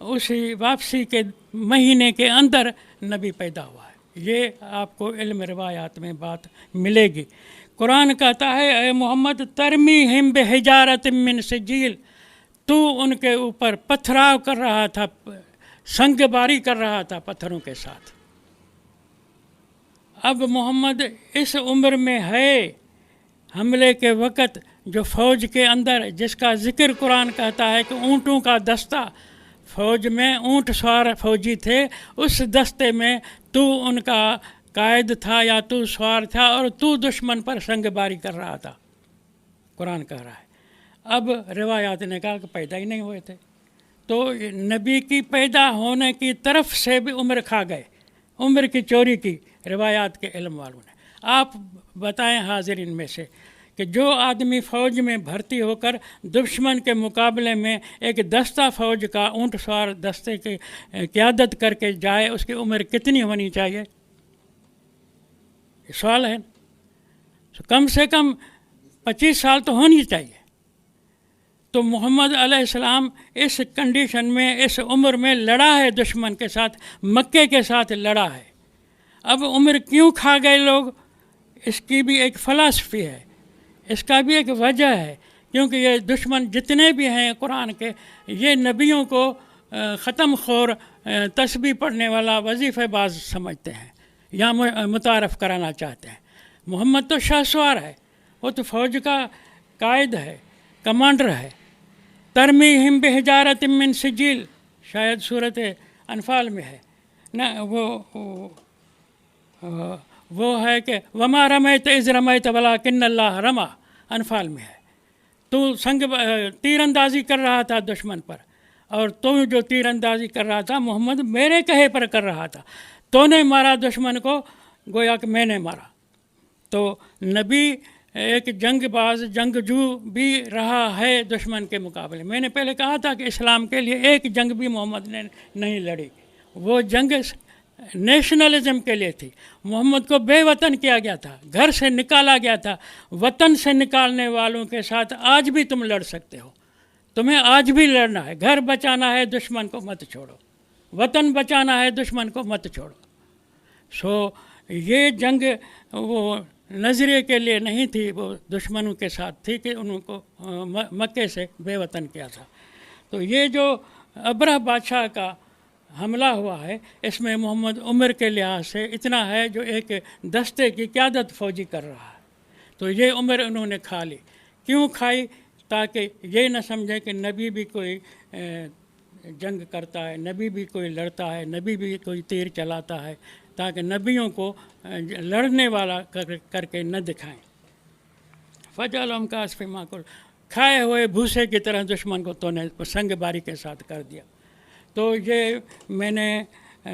اسی واپسی کے مہینے کے اندر نبی پیدا ہوا ہے۔ یہ آپ کو علم روایات میں بات ملے گی۔ قرآن کہتا ہے اے محمد ترمیہم بحجارۃ من سجیل، تو ان کے اوپر پتھراؤ کر رہا تھا، سنگ باری کر رہا تھا پتھروں کے ساتھ۔ اب محمد اس عمر میں ہے، حملے کے وقت جو فوج کے اندر جس کا ذکر قرآن کہتا ہے کہ اونٹوں کا دستہ، فوج میں اونٹ سوار فوجی تھے، اس دستے میں تو ان کا قائد تھا یا تو سوار تھا، اور تو دشمن پر سنگ باری کر رہا تھا، قرآن کہہ رہا ہے۔ اب روایات نے کہا کہ پیدا ہی نہیں ہوئے تھے، تو نبی کی پیدا ہونے کی طرف سے بھی عمر کھا گئے، عمر کی چوری کی روایات کے علم والوں نے۔ آپ بتائیں حاضرین میں سے کہ جو آدمی فوج میں بھرتی ہو کر دشمن کے مقابلے میں ایک دستہ فوج کا اونٹ سوار دستے کی قیادت کر کے جائے، اس کی عمر کتنی ہونی چاہیے؟ یہ سوال ہے۔ کم سے کم 25 سال تو ہونی چاہیے۔ تو محمد علیہ السلام اس کنڈیشن میں، اس عمر میں لڑا ہے دشمن کے ساتھ، مکے کے ساتھ لڑا ہے۔ اب عمر کیوں کھا گئے لوگ؟ اس کی بھی ایک فلسفی ہے، اس کا بھی ایک وجہ ہے، کیونکہ یہ دشمن جتنے بھی ہیں قرآن کے، یہ نبیوں کو ختم خور، تسبیح پڑھنے والا، وظیفہ باز سمجھتے ہیں یا متعارف کرانا چاہتے ہیں۔ محمد تو شاہ سوار ہے، وہ تو فوج کا قائد ہے، کمانڈر ہے۔ ترمیہم بحجارۃ من سجیل، شاید صورت انفال میں ہے نا، وہ ہے کہ وما رمیت اذ رمیت ولکن اللہ رما، انفال میں ہے۔ تو تیر اندازی کر رہا تھا دشمن پر، اور تو جو تیر اندازی کر رہا تھا محمد میرے کہے پر کر رہا تھا، تو نے مارا دشمن کو گویا کہ میں نے مارا۔ تو نبی ایک جنگ باز، جنگجو بھی رہا ہے دشمن کے مقابلے۔ میں نے پہلے کہا تھا کہ اسلام کے لیے ایک جنگ بھی محمد نے نہیں لڑی، وہ جنگ نیشنلزم کے لیے تھی۔ محمد کو بے وطن کیا گیا تھا، گھر سے نکالا گیا تھا۔ وطن سے نکالنے والوں کے ساتھ آج بھی تم لڑ سکتے ہو، تمہیں آج بھی لڑنا ہے۔ گھر بچانا ہے، دشمن کو مت چھوڑو، وطن بچانا ہے، دشمن کو مت چھوڑو۔ یہ جنگ وہ نظریے کے لیے نہیں تھی، وہ دشمنوں کے ساتھ تھی کہ انہوں کو مکے سے بے وطن کیا تھا۔ تو یہ جو ابرہ بادشاہ کا حملہ ہوا ہے، اس میں محمد عمر کے لحاظ سے اتنا ہے جو ایک دستے کی قیادت فوجی کر رہا ہے۔ تو یہ عمر انہوں نے کھا لی۔ کیوں کھائی؟ تاکہ یہ نہ سمجھے کہ نبی بھی کوئی جنگ کرتا ہے، نبی بھی کوئی لڑتا ہے، نبی بھی کوئی تیر چلاتا ہے، تاکہ نبیوں کو لڑنے والا کر کے نہ دکھائیں۔ فجعلہم کعصف مأکول، کھائے ہوئے بھوسے کی طرح دشمن کو تو نے سنگ باری کے ساتھ کر دیا۔ تو یہ میں نے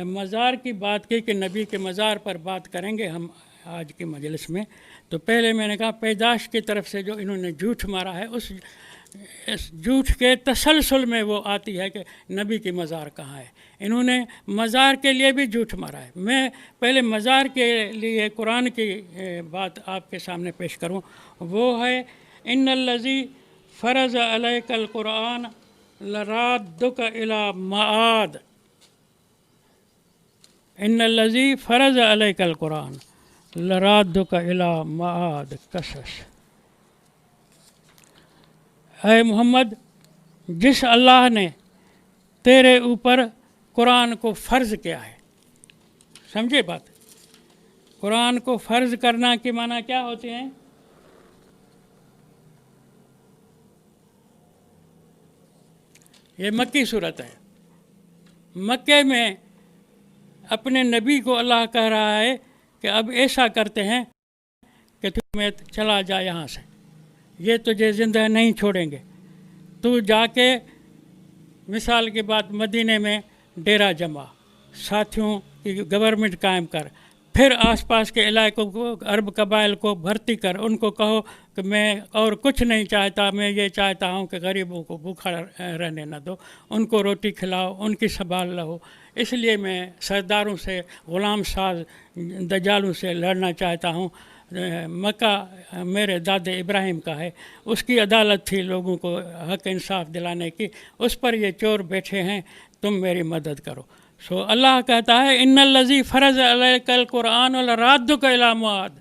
مزار کی بات کی کہ نبی کے مزار پر بات کریں گے ہم آج کی مجلس میں۔ تو پہلے میں نے کہا پیدائش کی طرف سے جو انہوں نے جھوٹ مارا ہے، اس جھوٹ کے تسلسل میں وہ آتی ہے کہ نبی کی مزار کہاں ہے۔ انہوں نے مزار کے لیے بھی جھوٹ مارا ہے۔ میں پہلے مزار کے لیے قرآن کی بات آپ کے سامنے پیش کروں، وہ ہے ان الذی فرض علیک القرآن لرادک الی معاد، ان الذی فرض علیک القرآن لرادک الی معاد قصص۔ اے محمد، جس اللہ نے تیرے اوپر قرآن کو فرض کیا ہے، سمجھے بات؟ قرآن کو فرض کرنا کے معنی کیا ہوتے ہیں؟ یہ مکی صورت ہے۔ مکے میں اپنے نبی کو اللہ کہہ رہا ہے کہ اب ایسا کرتے ہیں کہ تمہیں چلا جا یہاں سے، یہ تجھے زندہ نہیں چھوڑیں گے، تو جا کے مثال کے بعد مدینے میں ڈیرا جما، ساتھیوں کی گورنمنٹ قائم کر، پھر آس پاس کے علاقوں کو، عرب قبائل کو بھرتی کر، ان کو کہو کہ میں اور کچھ نہیں چاہتا، میں یہ چاہتا ہوں کہ غریبوں کو بھوکا رہنے نہ دو، ان کو روٹی کھلاؤ، ان کی سنبھال لو۔ اس لیے میں سرداروں سے، غلام ساز دجالوں سے لڑنا چاہتا ہوں۔ مکہ میرے داد ابراہیم کا ہے، اس کی عدالت تھی لوگوں کو حق انصاف دلانے کی، اس پر یہ چور بیٹھے ہیں، تم میری مدد کرو. سو اللہ کہتا ہے ان الذی فرض علیک القرآن لرادک الی معاد.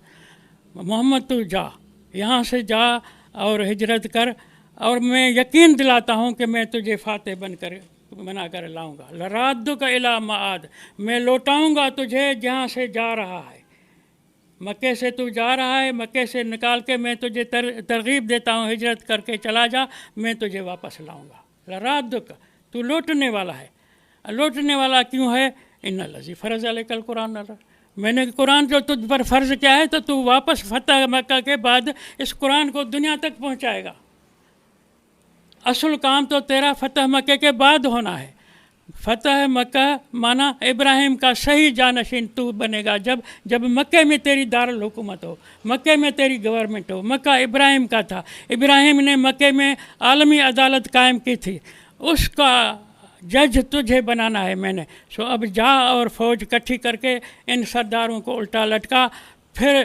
محمد تو جا، یہاں سے جا اور ہجرت کر، اور میں یقین دلاتا ہوں کہ میں تجھے فاتح بنا کر لاؤں گا. لرادک الی معاد، میں لوٹاؤں گا تجھے جہاں سے جا رہا ہے. مکے سے تو جا رہا ہے، مکے سے نکال کے میں تجھے ترغیب دیتا ہوں ہجرت کر کے چلا جا، میں تجھے واپس لاؤں گا. لرادک، تو لوٹنے والا ہے. لوٹنے والا کیوں ہے؟ ان الذی فرض علیک القرآن، میں نے قرآن جو تجھ پر فرض کیا ہے تو واپس فتح مکہ کے بعد اس قرآن کو دنیا تک پہنچائے گا. اصل کام تو تیرا فتح مکہ کے بعد ہونا ہے. فتح مکہ مانا ابراہیم کا صحیح جانشین تو بنے گا جب مکہ میں تیری دارالحکومت ہو، مکہ میں تیری گورنمنٹ ہو. مکہ ابراہیم کا تھا، ابراہیم نے مکہ میں عالمی عدالت قائم کی تھی، اس کا جج تجھے بنانا ہے میں نے. سو اب جا اور فوج اکٹھی کر کے ان سرداروں کو الٹا لٹکا. پھر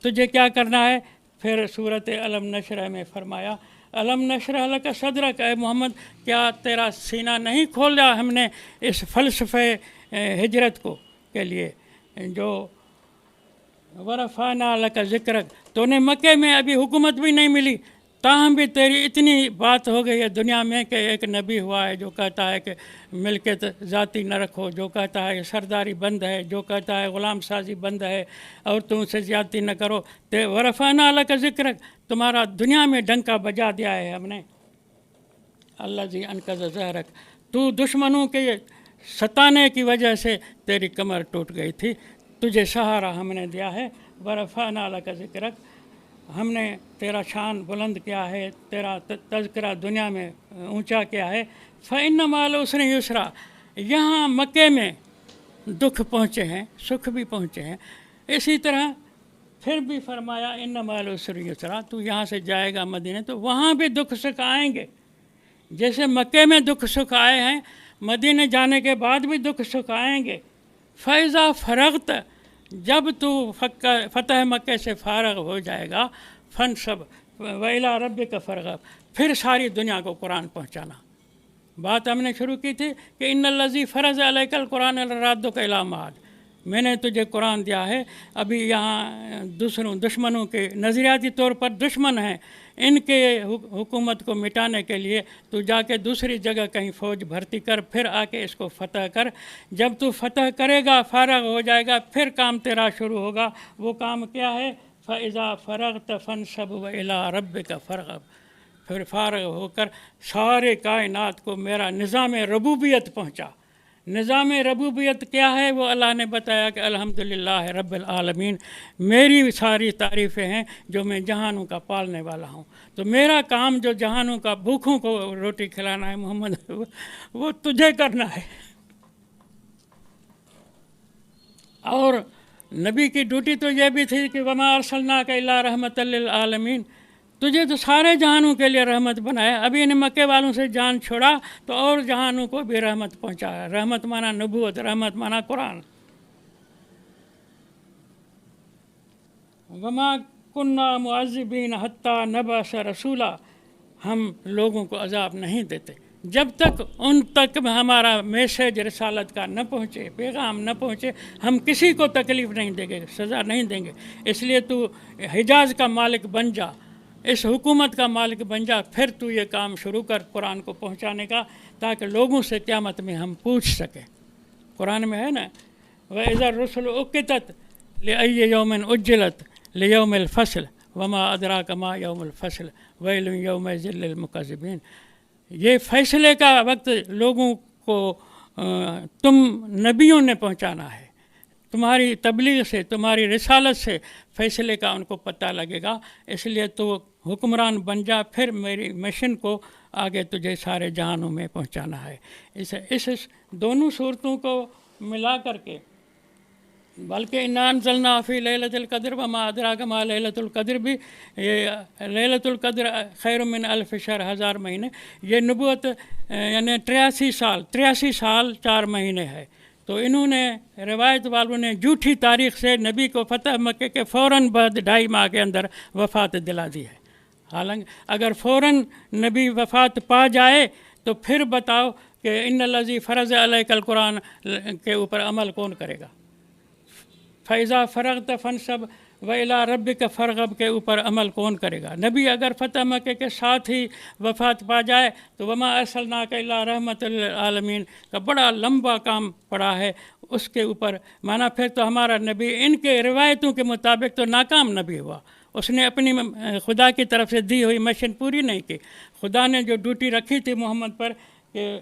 تجھے کیا کرنا ہے؟ پھر صورت علم نشرح میں فرمایا علم نشرح لک صدرک، اے محمد کیا تیرا سینہ نہیں کھولا ہم نے اس فلسفے ہجرت کو کے لیے جو ورفعنا لک ذکرک. تو نے مکے میں ابھی حکومت بھی نہیں ملی، تاہم بھی تیری اتنی بات ہو گئی ہے دنیا میں کہ ایک نبی ہوا ہے جو کہتا ہے کہ ملکیت ذاتی نہ رکھو، جو کہتا ہے سرداری بند ہے، جو کہتا ہے غلام سازی بند ہے اور تم سے زیادتی نہ کرو. ورفعنا لک ذکرک، تمہارا دنیا میں ڈنکا بجا دیا ہے ہم نے. الذی انقض ظہرک، تو دشمنوں کے ستانے کی وجہ سے تیری کمر ٹوٹ گئی تھی، تجھے سہارا ہم نے دیا ہے. ورفعنا لک ذکرک، ہم نے تیرا شان بلند کیا ہے، تیرا تذکرہ دنیا میں اونچا کیا ہے. فإن مع العسر یسرا، یہاں مکے میں دکھ پہنچے ہیں، سکھ بھی پہنچے ہیں. اسی طرح پھر بھی فرمایا ان مع العسر یسرا، تو یہاں سے جائے گا مدینے تو وہاں بھی دکھ سکھ آئیں گے. جیسے مکے میں دکھ سکھ آئے ہیں، مدینے جانے کے بعد بھی دکھ سکھ آئیں گے. فإذا فرغت، جب تو فتح مکے سے فارغ ہو جائے گا، فانصب وإلی ربک فارغب، پھر ساری دنیا کو قرآن پہنچانا. بات ہم نے شروع کی تھی کہ ان الذی فرض علیک القرآن لرادک الی معاد، میں نے تجھے قرآن دیا ہے. ابھی یہاں دشمنوں کے نظریاتی طور پر دشمن ہیں، ان کے حکومت کو مٹانے کے لیے تو جا کے دوسری جگہ کہیں فوج بھرتی کر، پھر آ کے اس کو فتح کر. جب تو فتح کرے گا، فارغ ہو جائے گا، پھر کام تیرا شروع ہوگا. وہ کام کیا ہے؟ فإذا فرغت فانصب وإلی ربک فارغب، پھر فارغ ہو کر سارے کائنات کو میرا نظام ربوبیت پہنچا. نظام ربوبیت کیا ہے؟ وہ اللہ نے بتایا کہ الحمدللہ رب العالمین، میری ساری تعریفیں ہیں جو میں جہانوں کا پالنے والا ہوں. تو میرا کام جو جہانوں کا بھوکھوں کو روٹی کھلانا ہے محمد، وہ تجھے کرنا ہے. اور نبی کی ڈیوٹی تو یہ بھی تھی کہ وما ارسلناک الا رحمۃ للعالمین، تجھے تو سارے جہانوں کے لیے رحمت بنایا. ابھی نے مکے والوں سے جان چھوڑا تو اور جہانوں کو بھی رحمت پہنچایا. رحمت مانا نبوت، رحمت مانا قرآن. وما کنا معذبین حتی نبعث رسولا، ہم لوگوں کو عذاب نہیں دیتے جب تک ان تک ہمارا میسیج رسالت کا نہ پہنچے، پیغام نہ پہنچے. ہم کسی کو تکلیف نہیں دیں گے، سزا نہیں دیں گے. اس لیے تو حجاز کا مالک بن جا، اس حکومت کا مالک بن جا، پھر تو یہ کام شروع کر قرآن کو پہنچانے کا، تاکہ لوگوں سے قیامت میں ہم پوچھ سکیں. قرآن میں ہے نا وَإِذَا الرُّسُلُ أُقِّتَتْ لِأَيِّ يَوْمٍ أُجِّلَتْ لِيَوْمِ الْفَصْلِ وَمَا أَدْرَاكَ مَا يَوْمُ الْفَصْلِ وَيْلٌ يَوْمَئِذٍ لِّلْمُكَذِّبِينَ. یہ فیصلے کا وقت لوگوں کو تم نبیوں نے پہنچانا ہے. تمہاری تبلیغ سے، تمہاری رسالت سے فیصلے کا ان کو پتہ لگے گا. اس لیے تو حکمران بن جا، پھر میری مشن کو آگے تجھے سارے جہانوں میں پہنچانا ہے. اس دونوں صورتوں کو ملا کر کے، بلکہ انا انزلنا فی لیلۃ القدر وما ادراک ما لیلۃ القدر بھی، یہ لیلۃ القدر خیر من الف شہر، 1000 مہینے. یہ نبوت یعنی 83 سال 4 مہینے ہے. تو انہوں نے روایت والوں نے جھوٹی تاریخ سے نبی کو فتح مکے کے فوراً بعد 2.5 ماہ کے اندر وفات دلا دی ہے. حالانکہ اگر فوراً نبی وفات پا جائے تو پھر بتاؤ کہ ان الذی فرض علیک القرآن کے اوپر عمل کون کرے گا؟ فیضا فرغت فنصب وَإِلَىٰ رَبِّكَ فَارْغَب کے اوپر عمل کون کرے گا؟ نبی اگر فتح مکہ کے ساتھ ہی وفات پا جائے تو وما ارسلناک الا رحمۃ للعالمین کا بڑا لمبا کام پڑا ہے اس کے اوپر، مانا پھر تو ہمارا نبی ان کے روایتوں کے مطابق تو ناکام نبی ہوا، اس نے اپنی خدا کی طرف سے دی ہوئی مشن پوری نہیں کی۔ خدا نے جو ڈیوٹی رکھی تھی محمد پر کہ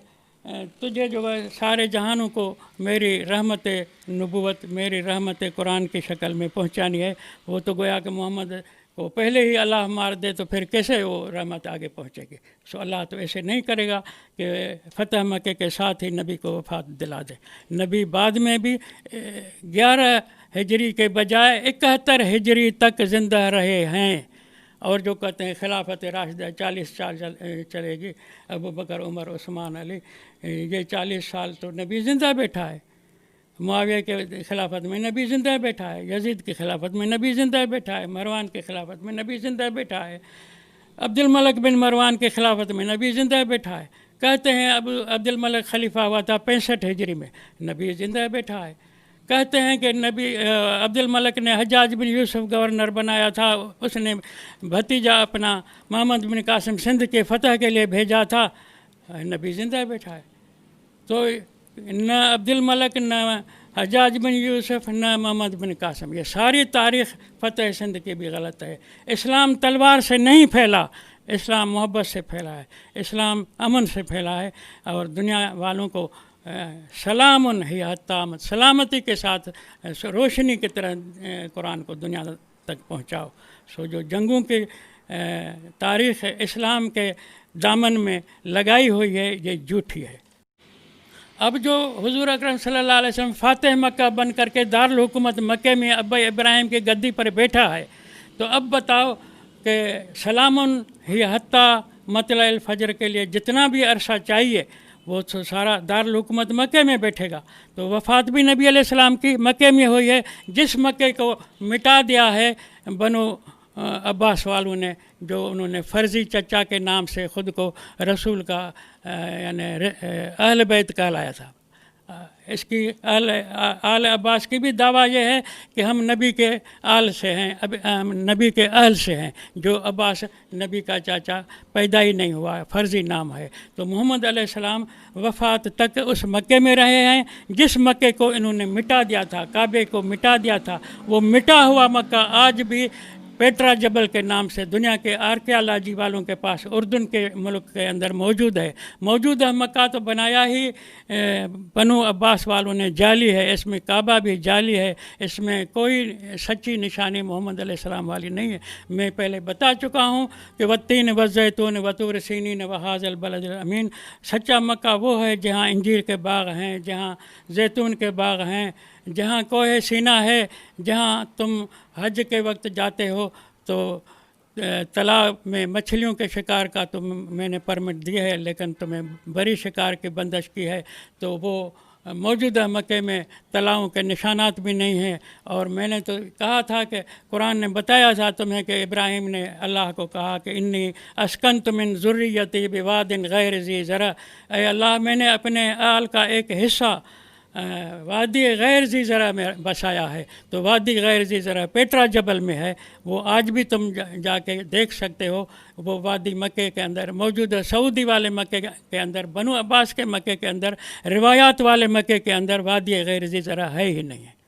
تجھے جو ہے سارے جہانوں کو میری رحمت نبوت، میری رحمت قرآن کی شکل میں پہنچانی ہے، وہ تو گویا کہ محمد کو پہلے ہی اللہ مار دے تو پھر کیسے وہ رحمت آگے پہنچے گی؟ سو اللہ تو ایسے نہیں کرے گا کہ فتح مکہ کے ساتھ ہی نبی کو وفات دلا دے۔ نبی بعد میں بھی 11 ہجری کے بجائے 71 ہجری تک زندہ رہے ہیں، اور جو کہتے ہیں خلافت راشدہ 40 سال چلے گی، ابو بکر عمر عثمان علی، یہ 40 سال تو نبی زندہ بیٹھا ہے۔ معاویہ کے خلافت میں نبی زندہ بیٹھا ہے، یزید کی خلافت میں نبی زندہ بیٹھا ہے، مروان کی خلافت میں نبی زندہ بیٹھا ہے، عبد الملک بن مروان کی خلافت میں نبی زندہ بیٹھا ہے۔ کہتے ہیں اب عبد الملک خلیفہ ہوا تھا 65 ہجری میں، نبی زندہ بیٹھا ہے۔ کہتے ہیں کہ نبی عبد الملک نے حجاج بن یوسف گورنر بنایا تھا، اس نے بھتیجا اپنا محمد بن قاسم سندھ کے فتح کے لیے بھیجا تھا، نبی زندہ بیٹھا ہے۔ تو نہ عبد الملک، نہ حجاج بن یوسف، نہ محمد بن قاسم، یہ ساری تاریخ فتح سندھ کی بھی غلط ہے۔ اسلام تلوار سے نہیں پھیلا، اسلام محبت سے پھیلا ہے، اسلام امن سے پھیلا ہے، اور دنیا والوں کو سلام ہی حتامت، سلامتی کے ساتھ روشنی کی طرح قرآن کو دنیا تک پہنچاؤ۔ سو جو جنگوں کی تاریخ اسلام کے دامن میں لگائی ہوئی ہے یہ جھوٹی ہے۔ اب جو حضور اکرم صلی اللہ علیہ وسلم فاتح مکہ بن کر کے دارالحکومت مکہ میں ابا ابراہیم کی گدی پر بیٹھا ہے، تو اب بتاؤ کہ سلام ہی حتی مطلع الفجر کے لیے جتنا بھی عرصہ چاہیے وہ تو سارا دارالحکومت مکہ میں بیٹھے گا۔ تو وفات بھی نبی علیہ السلام کی مکہ میں ہوئی ہے، جس مکے کو مٹا دیا ہے بنو عباس والوں نے، جو انہوں نے فرضی چچا کے نام سے خود کو رسول کا یعنی اہل بیت کہلایا تھا۔ اس کی آل عباس کی بھی دعویٰ یہ ہے کہ ہم نبی کے آل سے ہیں، نبی کے اہل سے ہیں، جو عباس نبی کا چاچا پیدا ہی نہیں ہوا ہے، فرضی نام ہے۔ تو محمد علیہ السلام وفات تک اس مکے میں رہے ہیں جس مکے کو انہوں نے مٹا دیا تھا، کعبے کو مٹا دیا تھا۔ وہ مٹا ہوا مکہ آج بھی پیٹرا جبل کے نام سے دنیا کے آرکیالوجی والوں کے پاس اردن کے ملک کے اندر موجود ہے۔ موجودہ مکہ تو بنایا ہی بنو عباس والوں نے جعلی ہے، اس میں کعبہ بھی جعلی ہے، اس میں کوئی سچی نشانی محمد علیہ السلام والی نہیں ہے۔ میں پہلے بتا چکا ہوں کہ والتین والزیتون وطور سینین وہذا البلد الامین، سچا مکہ وہ ہے جہاں انجیر کے باغ ہیں، جہاں زیتون کے باغ ہیں، جہاں کوہ سینا ہے، جہاں تم حج کے وقت جاتے ہو تو تالاب میں مچھلیوں کے شکار کا تو میں نے پرمٹ دیا ہے، لیکن تمہیں بڑی شکار کی بندش کی ہے، تو وہ موجودہ مکے میں تلاؤں کے نشانات بھی نہیں ہیں۔ اور میں نے تو کہا تھا کہ قرآن نے بتایا تھا تمہیں کہ ابراہیم نے اللہ کو کہا کہ انی اسکنت من ذریتی بواد غیر ذی زرع، اے اللہ میں نے اپنے آل کا ایک حصہ وادی غیر ذی زرع میں بسایا ہے۔ تو وادی غیر ذی زرع پیٹرا جبل میں ہے، وہ آج بھی تم جا کے دیکھ سکتے ہو۔ وہ وادی مکے کے اندر موجودہ سعودی والے مکے کے اندر، بنو عباس کے مکے کے اندر، روایات والے مکے کے اندر وادی غیر ذی زرع ہے ہی نہیں ہے۔